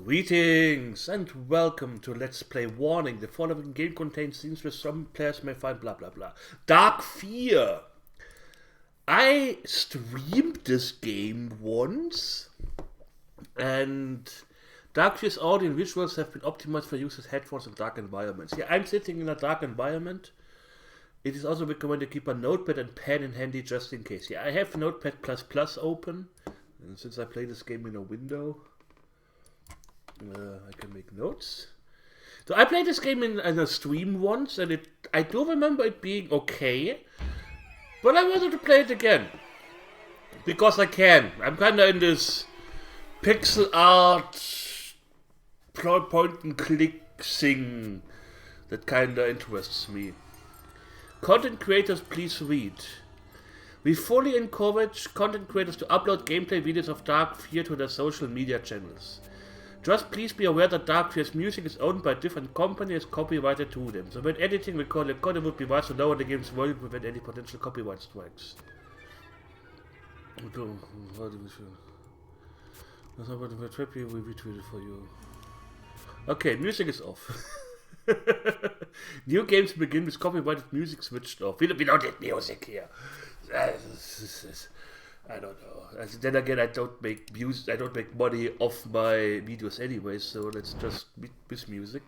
Greetings and welcome to Let's Play Warning. The following game contains scenes where some players may find blah blah blah. Dark Fear. I streamed this game once, and Dark Fear's audio and visuals have been optimized for use as headphones in dark environments. Yeah, I'm sitting in a dark environment. It is also recommended to keep a notepad and pen in handy just in case. Yeah, I have Notepad++ open, and since I play this game in a window, I can make notes. So I played this game in a stream once, and I do remember it being okay, but I wanted to play it again because I can. I'm kind of in this pixel art point and click thing that kind of interests me. Content creators, please read. We fully encourage content creators to upload gameplay videos of Dark Fear to their social media channels. Just please be aware that Dark Fear's music is owned by a different company and is copyrighted to them. So when editing, recording, it would be wise to lower the game's volume to prevent any potential copyright strikes. We retweeted for you. Okay, music is off. New games begin with copyrighted music switched off. We don't need music here. I don't know. Then again, I don't make music. I don't make money off my videos anyway. So let's just with music.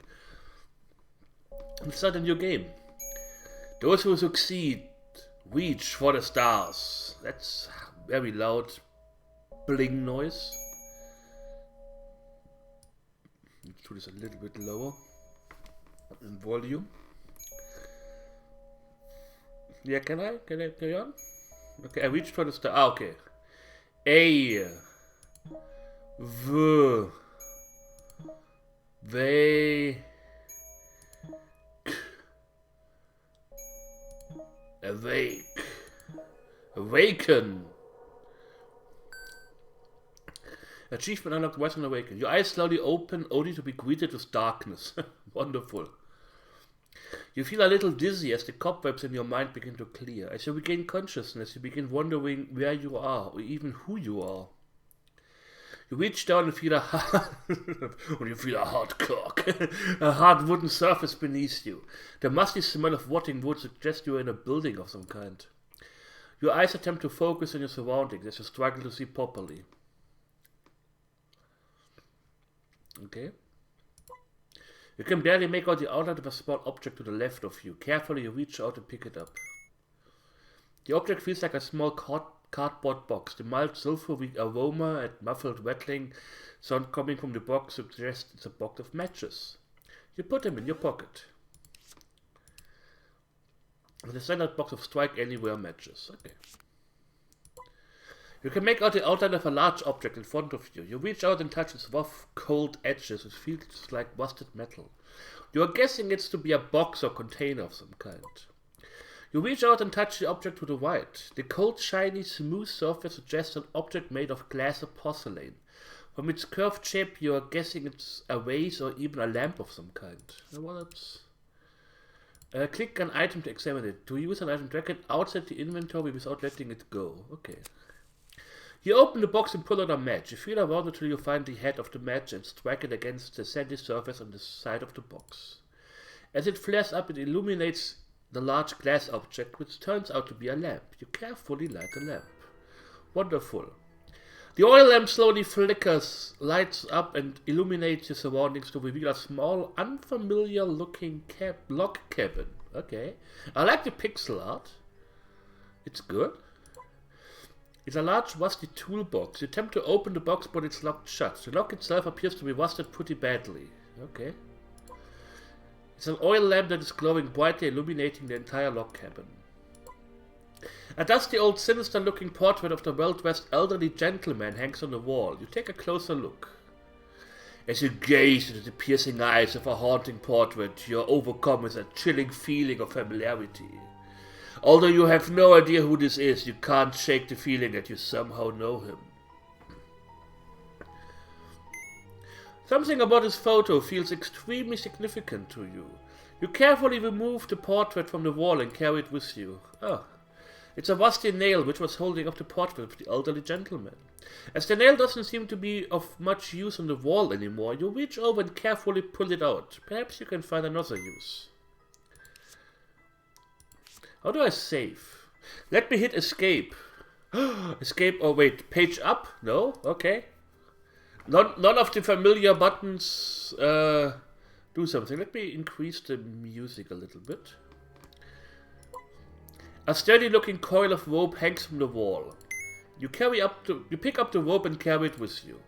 Let's start a new game. Those who succeed reach for the stars. That's very loud bling noise. Let's do this a little bit lower in volume. Yeah, can I carry on? Okay, I reached for the star. Ah, okay. A. V. They. Awake. Awaken. Achievement unlocked, Western Awaken. Your eyes slowly open only to be greeted with darkness. Wonderful. You feel a little dizzy as the cobwebs in your mind begin to clear. As you regain consciousness, you begin wondering where you are, or even who you are. You reach down and feel a hard cock, a hard wooden surface beneath you. The musty smell of rotting wood suggests you are in a building of some kind. Your eyes attempt to focus on your surroundings as you struggle to see properly. Okay. You can barely make out the outline of a small object to the left of you. Carefully, you reach out and pick it up. The object feels like a small cardboard box. The mild sulfury aroma and muffled rattling sound coming from the box suggests it's a box of matches. You put them in your pocket. With a standard box of strike anywhere matches. Okay. You can make out the outline of a large object in front of you. You reach out and touch its rough, cold edges. It feels like rusted metal. You are guessing it's to be a box or container of some kind. You reach out and touch the object to the right. The cold, shiny, smooth surface suggests an object made of glass or porcelain. From its curved shape, you are guessing it's a vase or even a lamp of some kind. Well, click an item to examine it. To use an item, drag it outside the inventory without letting it go. Okay. You open the box and pull out a match. You feel around until you find the head of the match and strike it against the sandy surface on the side of the box. As it flares up, it illuminates the large glass object, which turns out to be a lamp. You carefully light the lamp. Wonderful. The oil lamp slowly flickers, lights up, and illuminates your surroundings to reveal a small, unfamiliar-looking log cabin. Okay. I like the pixel art. It's good. It's a large rusty toolbox. You attempt to open the box, but it's locked shut. The lock itself appears to be rusted pretty badly. Okay. It's an oil lamp that is glowing brightly, illuminating the entire log cabin. A dusty old sinister-looking portrait of the well-dressed elderly gentleman hangs on the wall. You take a closer look. As you gaze into the piercing eyes of a haunting portrait, you are overcome with a chilling feeling of familiarity. Although you have no idea who this is, you can't shake the feeling that you somehow know him. Something about his photo feels extremely significant to you. You carefully remove the portrait from the wall and carry it with you. Oh. It's a rusty nail which was holding up the portrait of the elderly gentleman. As the nail doesn't seem to be of much use on the wall anymore, you reach over and carefully pull it out. Perhaps you can find another use. How do I save? Let me hit escape. Escape, oh wait, page up? No? Okay. None of the familiar buttons do something. Let me increase the music a little bit. A sturdy looking coil of rope hangs from the wall. You pick up the rope and carry it with you.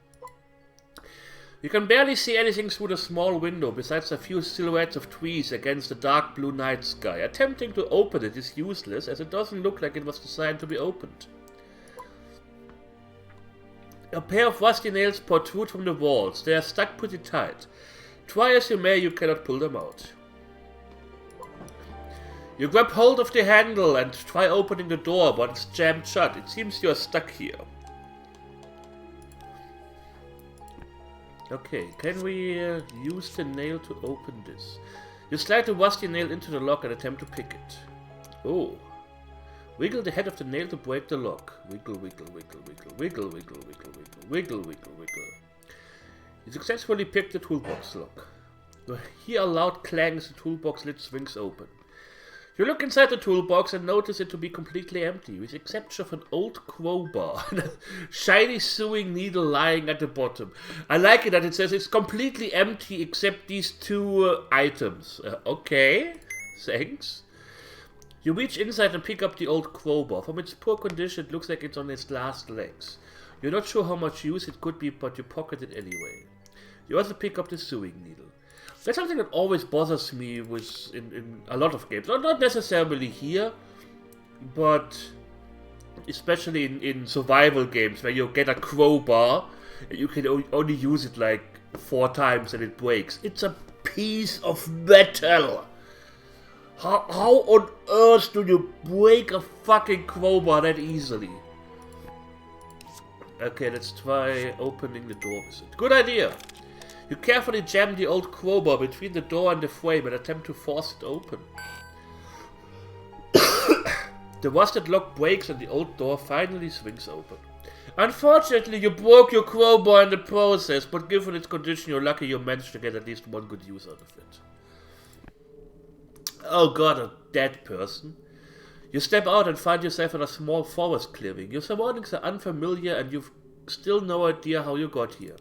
You can barely see anything through the small window besides a few silhouettes of trees against the dark blue night sky. Attempting to open it is useless as it doesn't look like it was designed to be opened. A pair of rusty nails protrude from the walls. They are stuck pretty tight. Try as you may, you cannot pull them out. You grab hold of the handle and try opening the door, but it's jammed shut. It seems you are stuck here. Okay, can we use the nail to open this? You slide the rusty nail into the lock and attempt to pick it. Oh. Wiggle the head of the nail to break the lock. Wiggle, wiggle, wiggle, wiggle, wiggle, wiggle, wiggle, wiggle, wiggle, wiggle, wiggle. You successfully pick the toolbox lock. You hear a loud clang as the toolbox lid swings open. You look inside the toolbox and notice it to be completely empty, with the exception of an old crowbar and a shiny sewing needle lying at the bottom. I like it that it says it's completely empty except these two items. Okay, thanks. You reach inside and pick up the old crowbar. From its poor condition, it looks like it's on its last legs. You're not sure how much use it could be, but you pocket it anyway. You also pick up the sewing needle. That's something that always bothers me with in a lot of games. Not necessarily here, but especially in survival games where you get a crowbar and you can only use it like 4 times and it breaks. It's a piece of metal! How on earth do you break a fucking crowbar that easily? Okay, let's try opening the door with it. Good idea! You carefully jam the old crowbar between the door and the frame and attempt to force it open. The rusted lock breaks and the old door finally swings open. Unfortunately, you broke your crowbar in the process, but given its condition, you're lucky you managed to get at least one good use out of it. Oh god, a dead person. You step out and find yourself in a small forest clearing. Your surroundings are unfamiliar and you've still no idea how you got here.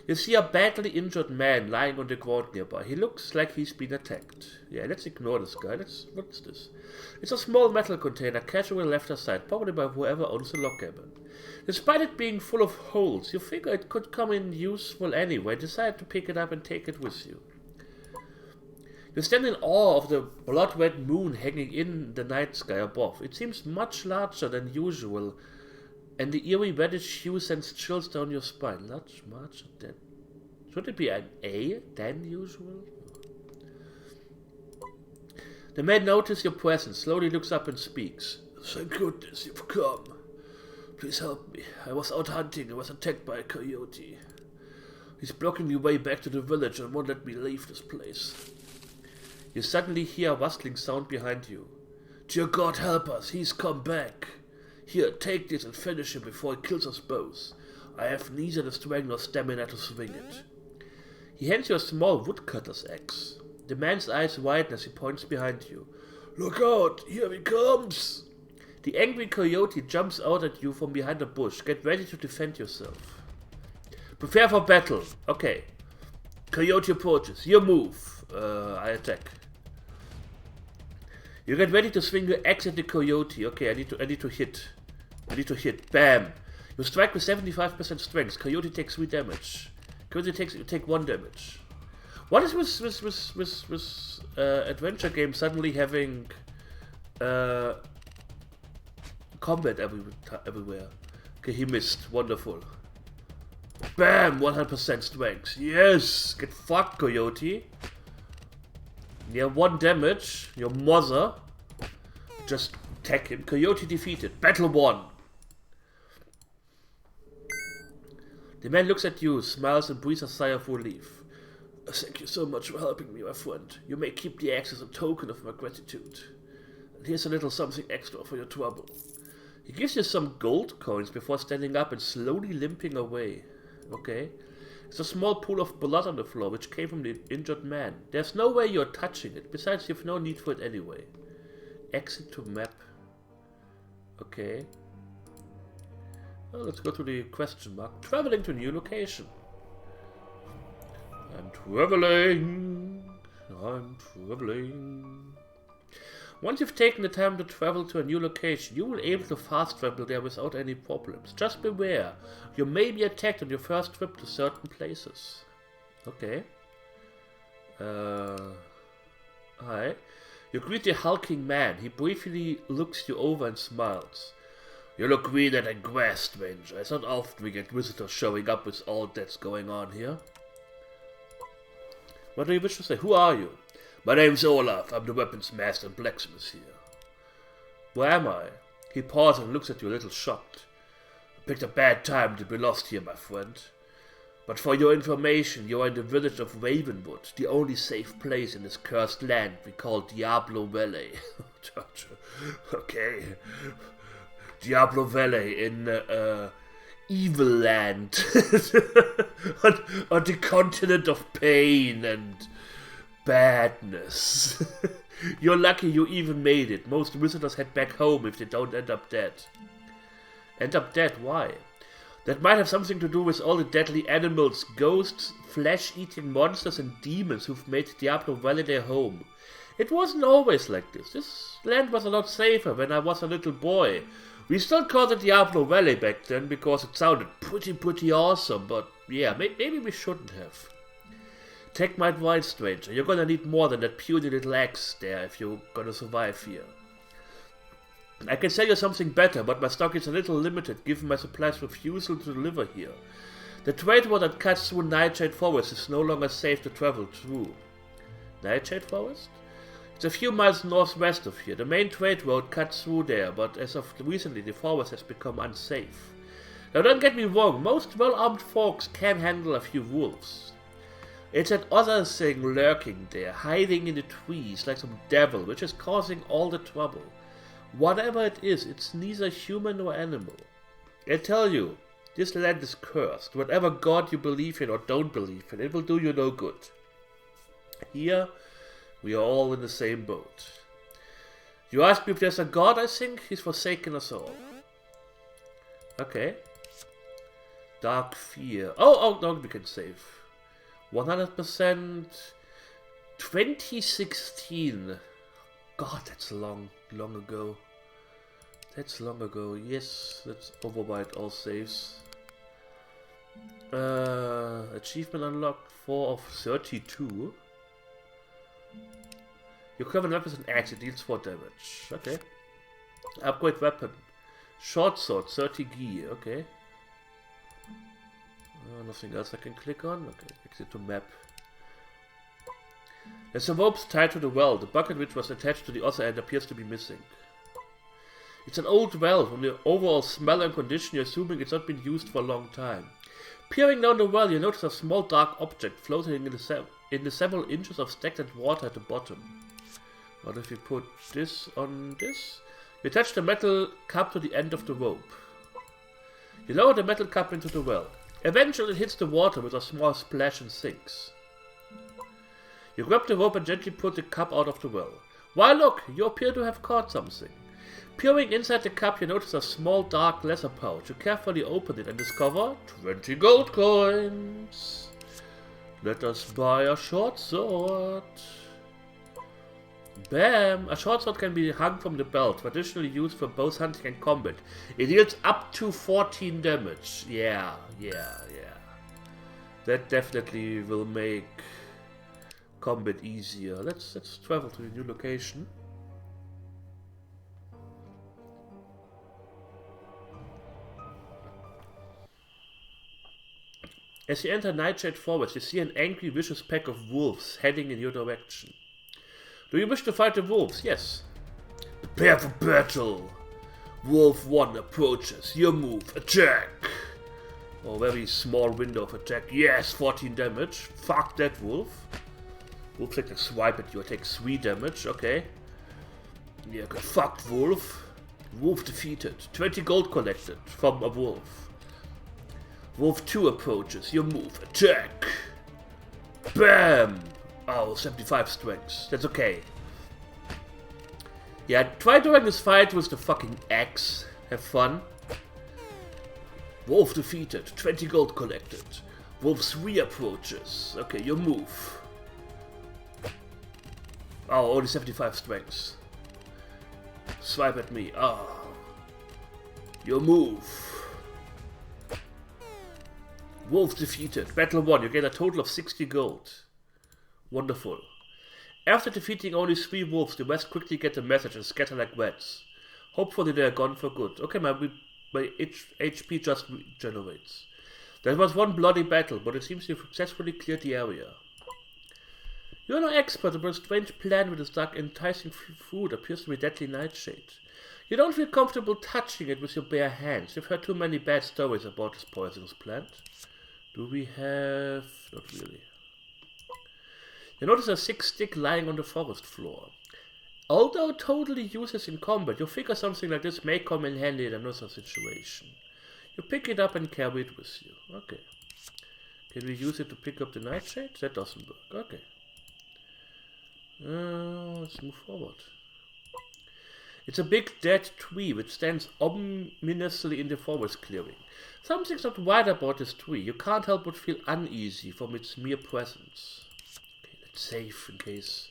You see a badly injured man lying on the ground nearby. He looks like he's been attacked. Yeah, let's ignore this guy. What's this? It's a small metal container casually left aside, probably by whoever owns the log cabin. Despite it being full of holes, you figure it could come in useful anyway. Decide to pick it up and take it with you. You stand in awe of the blood-red moon hanging in the night sky above. It seems much larger than usual, and the eerie reddish hue sends chills down your spine. Larger than... Should it be an A than usual? The man notices your presence, slowly looks up and speaks. Thank goodness you've come. Please help me. I was out hunting and was attacked by a coyote. He's blocking me way back to the village and won't let me leave this place. You suddenly hear a rustling sound behind you. Dear God, help us, he's come back. Here, take this and finish him before he kills us both. I have neither the strength nor stamina to swing it. He hands you a small woodcutter's axe. The man's eyes widen as he points behind you. Look out, here he comes! The angry coyote jumps out at you from behind a bush. Get ready to defend yourself. Prepare for battle. Okay. Coyote approaches. Your move. I attack. You get ready to swing your axe at the coyote. Okay, I need to hit. I need to hit. Bam! You strike with 75% strength. Coyote takes 3 damage. Coyote take 1 damage. What is with adventure games suddenly having combat everywhere? Okay, he missed. Wonderful. Bam! 100% strength. Yes! Get fucked, Coyote. Yeah, 1 damage. Your mother. Just attack him. Coyote defeated. Battle 1. The man looks at you, smiles and breathes a sigh of relief. Thank you so much for helping me, my friend. You may keep the axe as a token of my gratitude. Here's a little something extra for your trouble. He gives you some gold coins before standing up and slowly limping away. Okay. There's a small pool of blood on the floor which came from the injured man. There's no way you're touching it. Besides, you've no need for it anyway. Exit to map. Okay. Well, let's go to the question mark. Traveling to a new location. I'm traveling. Once you've taken the time to travel to a new location, you will be able to fast travel there without any problems. Just beware, you may be attacked on your first trip to certain places. Okay. Hi. You greet the hulking man. He briefly looks you over and smiles. You look greener than grass, stranger. It's not often we get visitors showing up with all that's going on here. What do you wish to say? Who are you? My name's Olaf. I'm the weapons master and blacksmith here. Where am I? He pauses and looks at you a little shocked. I picked a bad time to be lost here, my friend. But for your information, you are in the village of Ravenwood, the only safe place in this cursed land we call Diablo Valley. Okay. Diablo Valley in Evil Land. on the continent of pain and badness. You're lucky you even made it. Most visitors head back home if they don't end up dead. End up dead? Why? That might have something to do with all the deadly animals, ghosts, flesh-eating monsters and demons who've made Diablo Valley their home. It wasn't always like this. This land was a lot safer when I was a little boy. We still called it Diablo Valley back then because it sounded pretty awesome, but yeah, maybe we shouldn't have. Take my advice, stranger. You're gonna need more than that puny little axe there if you're gonna survive here. I can sell you something better, but my stock is a little limited given my supplies' refusal to deliver here. The trade road that cuts through Nightshade Forest is no longer safe to travel through. Nightshade Forest? It's a few miles northwest of here. The main trade road cuts through there, but as of recently the forest has become unsafe. Now don't get me wrong, most well-armed folks can handle a few wolves. It's that other thing lurking there, hiding in the trees like some devil, which is causing all the trouble. Whatever it is, it's neither human nor animal. I tell you, this land is cursed. Whatever god you believe in or don't believe in, it will do you no good. Here, we are all in the same boat. You ask me if there's a god, I think he's forsaken us all. Okay. Dark Fear. Oh, no, we can save. 100%. 2016. God, that's long ago. That's long ago. Yes, let's override all saves. Achievement unlocked 4 of 32. Your current weapon is an axe, it deals 4 damage. Okay. Upgrade weapon. Short sword, 30 gear. Okay. Nothing else I can click on. Okay, exit to map. There's some ropes tied to the well. The bucket which was attached to the other end appears to be missing. It's an old well. From the overall smell and condition, you're assuming it's not been used for a long time. Peering down the well, you notice a small dark object floating in the several inches of stagnant water at the bottom. What if we put this on this? You attach the metal cup to the end of the rope. You lower the metal cup into the well. Eventually it hits the water with a small splash and sinks. You grab the rope and gently pull the cup out of the well. Why look, you appear to have caught something. Peering inside the cup, you notice a small dark leather pouch. You carefully open it and discover 20 gold coins. Let us buy a short sword. Bam! A short sword can be hung from the belt, traditionally used for both hunting and combat. It deals up to 14 damage. Yeah. That definitely will make combat easier. Let's travel to the new location. As you enter Nightshade Forest, you see an angry, vicious pack of wolves heading in your direction. Do you wish to fight the wolves? Yes. Prepare for battle. Wolf 1 approaches. Your move. Attack. Oh, very small window of attack. Yes, 14 damage. Fuck that wolf. Wolf takes a swipe at you. I take 3 damage. Okay. Yeah, good. Fucked, wolf. Wolf defeated. 20 gold collected from a wolf. Wolf 2 approaches. Your move. Attack. Bam! Oh, 75 strength. That's okay. Yeah, try doing this fight with the fucking axe. Have fun. Wolf defeated. 20 gold collected. Wolf 3 approaches. Okay, your move. Oh, only 75 strength. Swipe at me. Oh. Your move. Wolf defeated. Battle 1. You get a total of 60 gold. Wonderful. After defeating only 3 wolves, the rest quickly get the message and scatter like rats. Hopefully they are gone for good. Okay, my HP just regenerates. There was one bloody battle, but it seems you've successfully cleared the area. You are no expert, but a strange plant with this dark enticing food appears to be deadly nightshade. You don't feel comfortable touching it with your bare hands. You've heard too many bad stories about this poisonous plant. Do we have... not really. You notice a 6-stick lying on the forest floor. Although totally useless in combat, you figure something like this may come in handy in another situation. You pick it up and carry it with you. Okay. Can we use it to pick up the nightshade? That doesn't work. Okay. Let's move forward. It's a big dead tree which stands ominously in the forest clearing. Something's not right about this tree. You can't help but feel uneasy from its mere presence. Okay, let's save in case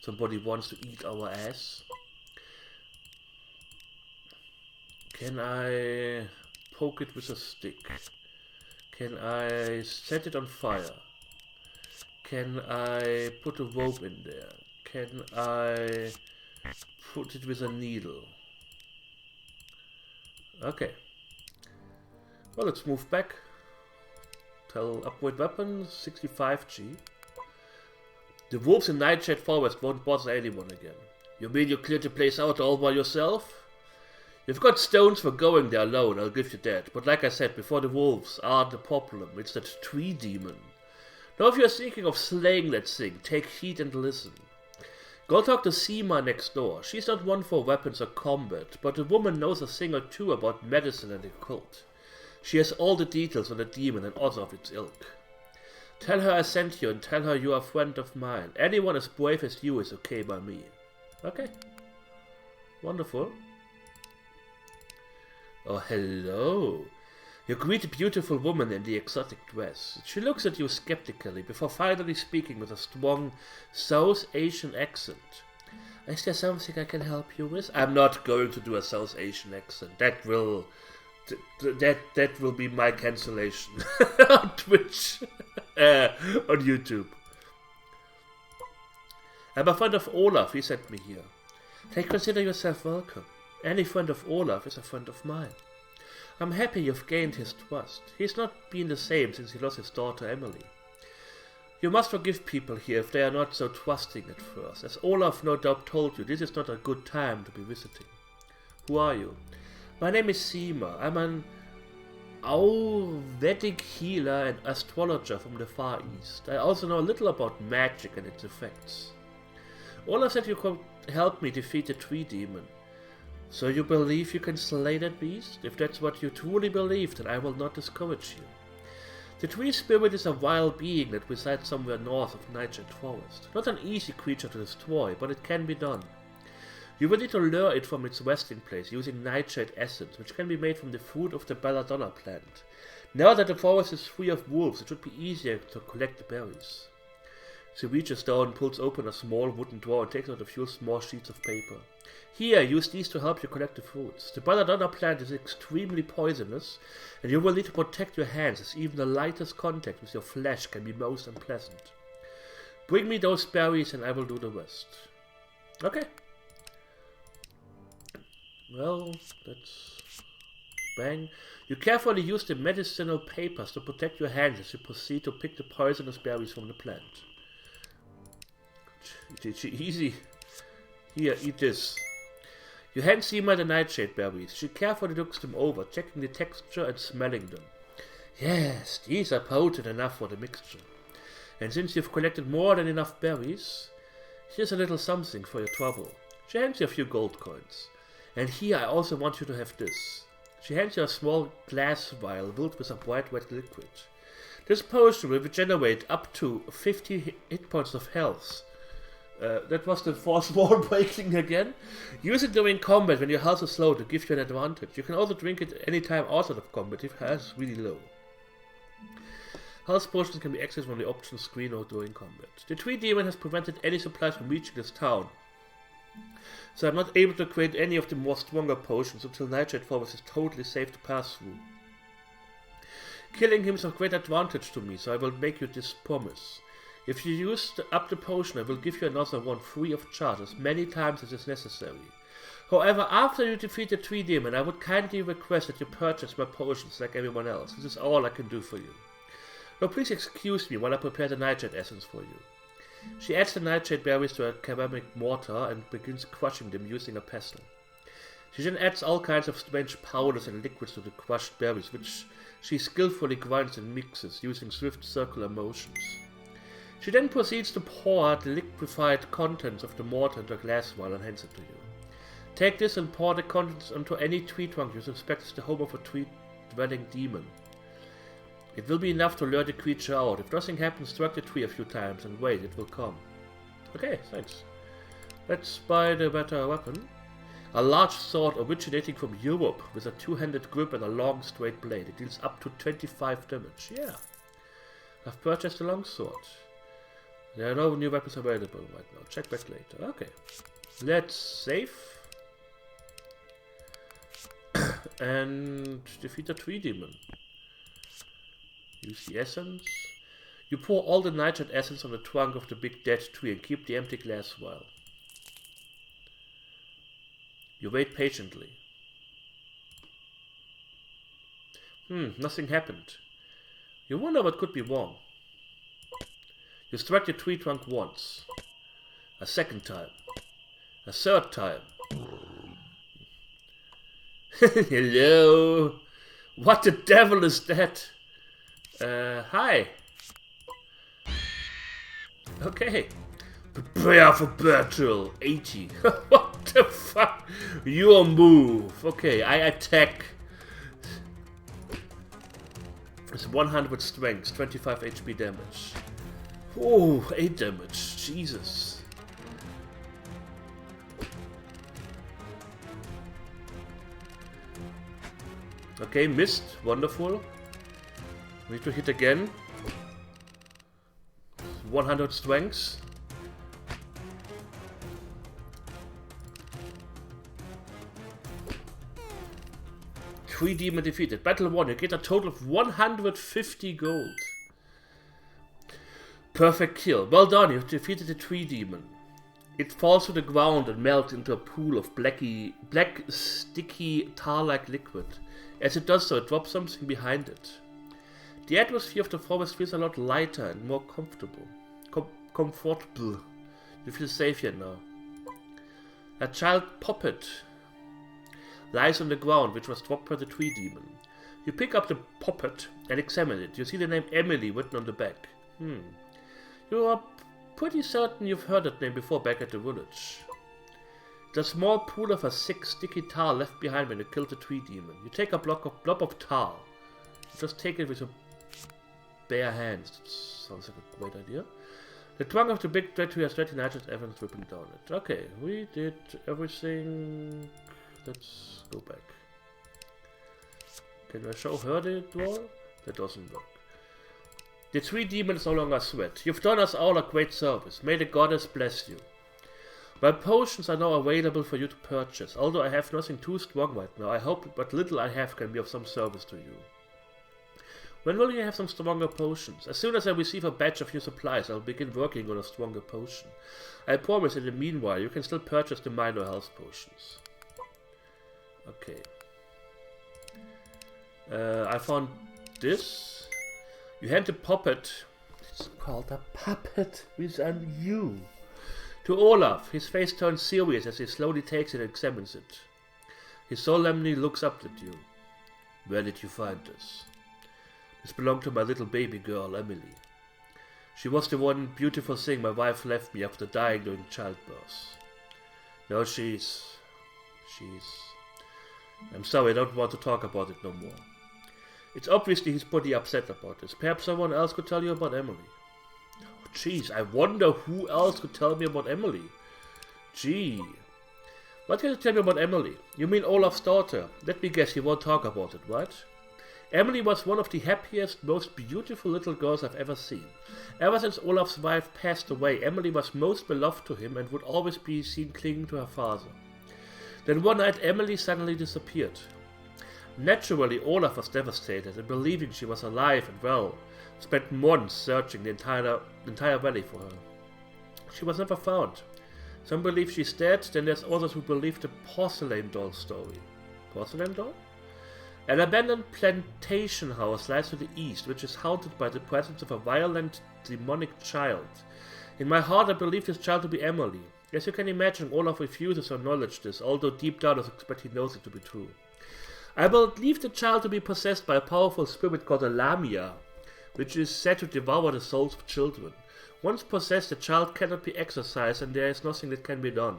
somebody wants to eat our ass. Can I poke it with a stick? Can I set it on fire? Can I put a rope in there? Can I put it with a needle? Okay. Well, let's move back. Tell upgrade weapons, 65G. The wolves in Nightshade Forest won't bother anyone again. You mean you cleared the place out all by yourself? You've got stones for going there alone, I'll give you that. But like I said before, the wolves aren't the problem. It's that tree demon. Now if you're thinking of slaying that thing, take heed and listen. Go talk to Seema next door. She's not one for weapons or combat, but the woman knows a thing or two about medicine and the occult. She has all the details on the demon and other of its ilk. Tell her I sent you and tell her you are a friend of mine. Anyone as brave as you is okay by me. Okay. Wonderful. Oh, hello. You greet the beautiful woman in the exotic dress. She looks at you skeptically before finally speaking with a strong South Asian accent. Is there something I can help you with? I'm not going to do a South Asian accent. That will be my cancellation on Twitch, on YouTube. I'm a friend of Olaf. He sent me here. Consider yourself welcome. Any friend of Olaf is a friend of mine. I'm happy you've gained his trust. He's not been the same since he lost his daughter Emily. You must forgive people here if they are not so trusting at first. As Olaf no doubt told you, this is not a good time to be visiting. Who are you? My name is Seema. I'm an Ayurvedic healer and astrologer from the Far East. I also know a little about magic and its effects. Olaf said you could help me defeat the tree demon. So you believe you can slay that beast? If that's what you truly believe, then I will not discourage you. The tree spirit is a wild being that resides somewhere north of Nightshade Forest. Not an easy creature to destroy, but it can be done. You will need to lure it from its resting place using nightshade essence, which can be made from the fruit of the belladonna plant. Now that the forest is free of wolves, it should be easier to collect the berries. She reaches down, pulls open a small wooden drawer and takes out a few small sheets of paper. Here, use these to help you collect the fruits. The belladonna plant is extremely poisonous, and you will need to protect your hands, as even the lightest contact with your flesh can be most unpleasant. Bring me those berries and I will do the rest. Okay. Well, that's... bang. You carefully use the medicinal papers to protect your hands as you proceed to pick the poisonous berries from the plant. Easy. Here, eat this. You hand Seema the nightshade berries. She carefully looks them over, checking the texture and smelling them. Yes, these are potent enough for the mixture. And since you've collected more than enough berries, here's a little something for your trouble. She hands you a few gold coins. And here I also want you to have this. She hands you a small glass vial filled with a bright red liquid. This potion will regenerate up to 50 hit points of health. That was the fourth wall breaking again. Use it during combat when your health is low to give you an advantage. You can also drink it anytime outside of combat if health is really low. Health potions can be accessed from the options screen or during combat. The tree demon has prevented any supplies from reaching this town, so I'm not able to create any of the more stronger potions until Nightshade Forest is totally safe to pass through. Killing him is of great advantage to me, so I will make you this promise. If you use up the potion, I will give you another one free of charge as many times as is necessary. However, after you defeat the tree demon, I would kindly request that you purchase my potions like everyone else. This is all I can do for you. Now please excuse me while I prepare the Nightshade essence for you. She adds the nightshade berries to a ceramic mortar and begins crushing them using a pestle. She then adds all kinds of strange powders and liquids to the crushed berries, which she skillfully grinds and mixes using swift circular motions. She then proceeds to pour the liquefied contents of the mortar into a glass vial and hands it to you. Take this and pour the contents onto any tree trunk you suspect is the home of a tree-dwelling demon. It will be enough to lure the creature out. If nothing happens, strike the tree a few times and wait, it will come. Okay, thanks. Let's buy the better weapon. A large sword originating from Europe with a two-handed grip and a long straight blade. It deals up to 25 damage. Yeah. I've purchased a long sword. There are no new weapons available right now. Check back later. Okay. Let's save. And defeat the tree demon. Use the essence. You pour all the nightshade essence on the trunk of the big dead tree and keep the empty glass vial. You wait patiently. Nothing happened. You wonder what could be wrong. You strike the tree trunk once. A second time. A third time. Hello? What the devil is that? Hi. Okay. Prepare for battle. 80. What the fuck? Your move. Okay, I attack. It's 100 strength, 25 HP damage. Oh, 8 damage. Jesus. Okay, missed. Wonderful. Need to hit again. 100 strength. Tree demon defeated. Battle 1. You get a total of 150 gold. Perfect kill. Well done. You've defeated the tree demon. It falls to the ground and melts into a pool of black, sticky, tar-like liquid. As it does so, it drops something behind it. The atmosphere of the forest feels a lot lighter and more comfortable. Comfortable. You feel safe here now. A child puppet lies on the ground, which was dropped by the tree demon. You pick up the puppet and examine it. You see the name Emily written on the back. You are pretty certain you've heard that name before back at the village. There's a small pool of a thick, sticky tar left behind when you killed the tree demon. You take a blob of tar. Just take it with your bare hands. That sounds like a great idea. The trunk of the big dead tree has 20 nitrous evans dripping down it. Okay, we did everything. Let's go back. Can I show her the door? That doesn't work. The tree demon is no longer a threat. You've done us all a great service. May the goddess bless you. My potions are now available for you to purchase. Although I have nothing too strong right now, I hope what little I have can be of some service to you. When will you have some stronger potions? As soon as I receive a batch of new supplies, I'll begin working on a stronger potion. I promise in the meanwhile, you can still purchase the minor health potions. Okay. I found this. You hand the puppet. It's called a puppet with an U. To Olaf. His face turns serious as he slowly takes it and examines it. He solemnly looks up at you. Where did you find this? This belonged to my little baby girl, Emily. She was the one beautiful thing my wife left me after dying during childbirth. No, she's... I'm sorry, I don't want to talk about it no more. It's obviously he's pretty upset about this. Perhaps someone else could tell you about Emily. Oh, jeez, I wonder who else could tell me about Emily. Gee. What can you tell me about Emily? You mean Olaf's daughter? Let me guess, you won't talk about it, right? Emily was one of the happiest, most beautiful little girls I've ever seen. Ever since Olaf's wife passed away, Emily was most beloved to him and would always be seen clinging to her father. Then one night Emily suddenly disappeared. Naturally, Olaf was devastated, and believing she was alive and well, spent months searching the entire valley for her. She was never found. Some believe she's dead, then there's others who believe the porcelain doll story. Porcelain doll? An abandoned plantation house lies to the east, which is haunted by the presence of a violent, demonic child. In my heart I believe this child to be Emily. As you can imagine, Olaf refuses to acknowledge this, although deep down I suspect he knows it to be true. I believe the child to be possessed by a powerful spirit called a Lamia, which is said to devour the souls of children. Once possessed, the child cannot be exorcised and there is nothing that can be done.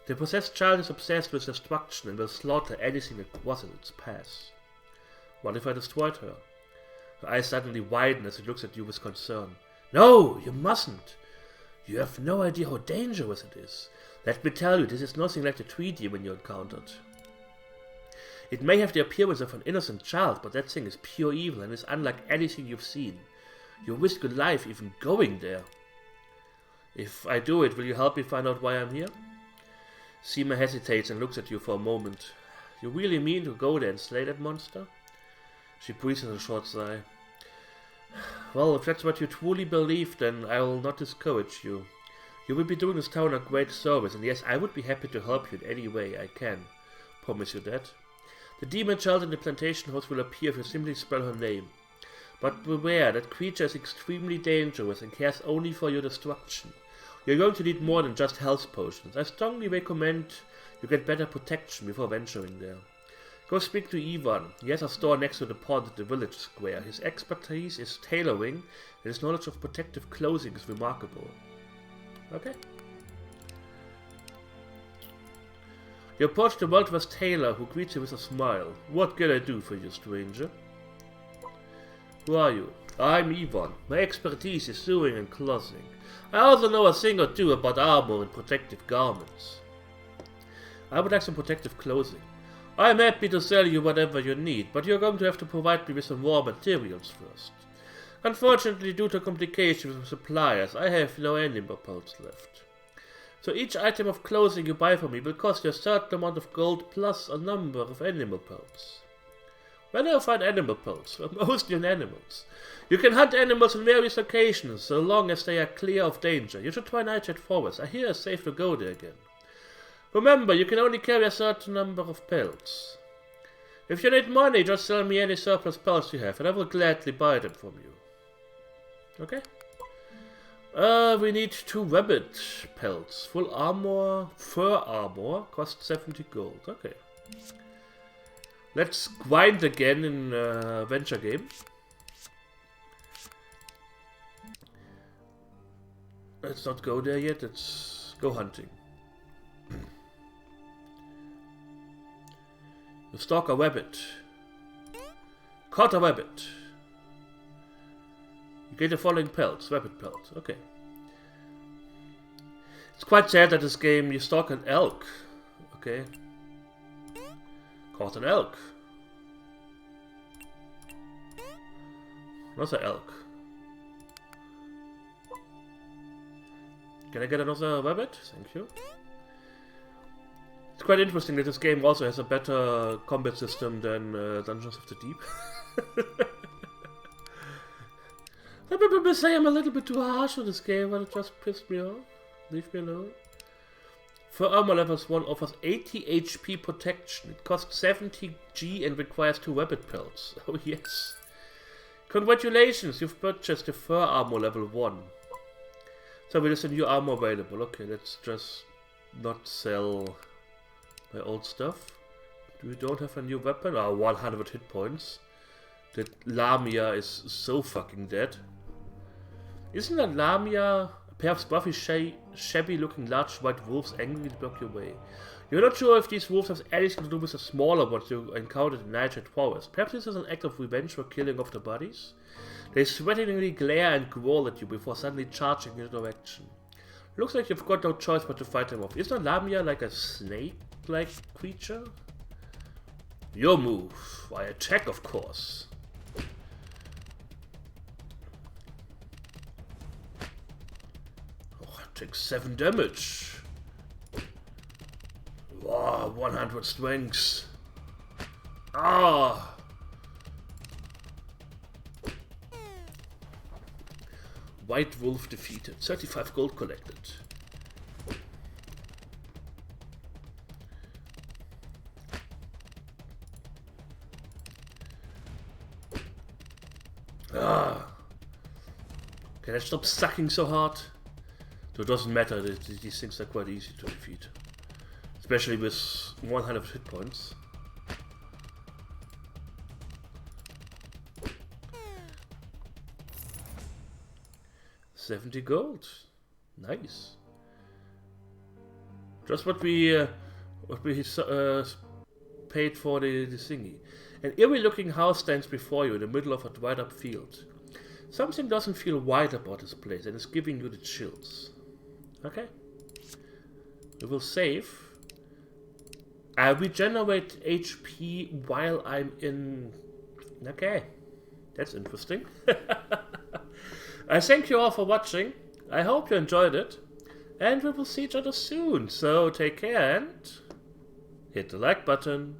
The possessed child is obsessed with destruction and will slaughter anything that crosses its path. What if I destroyed her? Her eyes suddenly widen as she looks at you with concern. No, you mustn't. You have no idea how dangerous it is. Let me tell you, this is nothing like the tree demon you encountered. It may have the appearance of an innocent child, but that thing is pure evil and is unlike anything you've seen. You risk your life even going there. If I do it, will you help me find out why I'm here? Seema hesitates and looks at you for a moment. You really mean to go there and slay that monster? She breathes in a short sigh. Well, if that's what you truly believe, then I will not discourage you. You will be doing this town a great service, and yes, I would be happy to help you in any way I can. Promise you that. The demon child in the plantation house will appear if you simply spell her name. But beware, that creature is extremely dangerous and cares only for your destruction. You're going to need more than just health potions. I strongly recommend you get better protection before venturing there. Go speak to Ivan. He has a store next to the pond at the village square. His expertise is tailoring, and his knowledge of protective clothing is remarkable. Okay. You approach the well-dressed tailor, who greets you with a smile. What can I do for you, stranger? Who are you? I'm Ivan. My expertise is sewing and clothing. I also know a thing or two about armor and protective garments. I would like some protective clothing. I'm happy to sell you whatever you need, but you're going to have to provide me with some raw materials first. Unfortunately, due to complications with suppliers, I have no animal pelts left. So each item of clothing you buy from me will cost you a certain amount of gold plus a number of animal pelts. Where do I find animal pelts? Well, mostly on animals. You can hunt animals on various locations, so long as they are clear of danger. You should try Nightshade Forest. I hear it's safe to go there again. Remember, you can only carry a certain number of pelts. If you need money, just sell me any surplus pelts you have, and I will gladly buy them from you. Okay? We need 2 rabbit pelts. Full armor, fur armor, costs 70 gold. Okay. Let's grind again in Venture Game. Let's not go there yet, let's go hunting. You stalk a rabbit. Caught a rabbit. You get the following pelts, rabbit pelts, okay. It's quite sad that this game you stalk an elk. Okay. Caught an elk. Another elk. Can I get another rabbit? Thank you. It's quite interesting that this game also has a better combat system than Dungeons of the Deep. Some people say I'm a little bit too harsh on this game, but it just pissed me off. Leave me alone. Fur armor levels 1 offers 80 HP protection. It costs 70 G and requires 2 rabbit pelts. Oh yes. Congratulations, you've purchased the fur armor level 1. So there's a new armor available. Okay, let's just not sell my old stuff. We don't have a new weapon. 100 hit points. That Lamia is so fucking dead. Isn't a Lamia a pair of scruffy, shabby-looking large white wolves angrily block your way. You're not sure if these wolves have anything to do with the smaller ones you encountered in Nightshade Forest. Perhaps this is an act of revenge for killing off the bodies? They sweatingly glare and growl at you before suddenly charging in your direction. Looks like you've got no choice but to fight them off. Isn't Lamia like a snake-like creature? Your move. I attack, of course. Oh, I take 7 damage. Wow, 100 strength. Ah! White Wolf defeated. 35 gold collected. Ah! Can I stop sucking so hard? So it doesn't matter, these things are quite easy to defeat. Especially with 100 hit points. $70 gold. Nice. Just what we paid for the thingy. An eerie-looking house stands before you in the middle of a dried-up field. Something doesn't feel right about this place and is giving you the chills. Okay. We will save. I regenerate HP while I'm in... Okay. That's interesting. I thank you all for watching. I hope you enjoyed it. And we will see each other soon. So take care and hit the like button.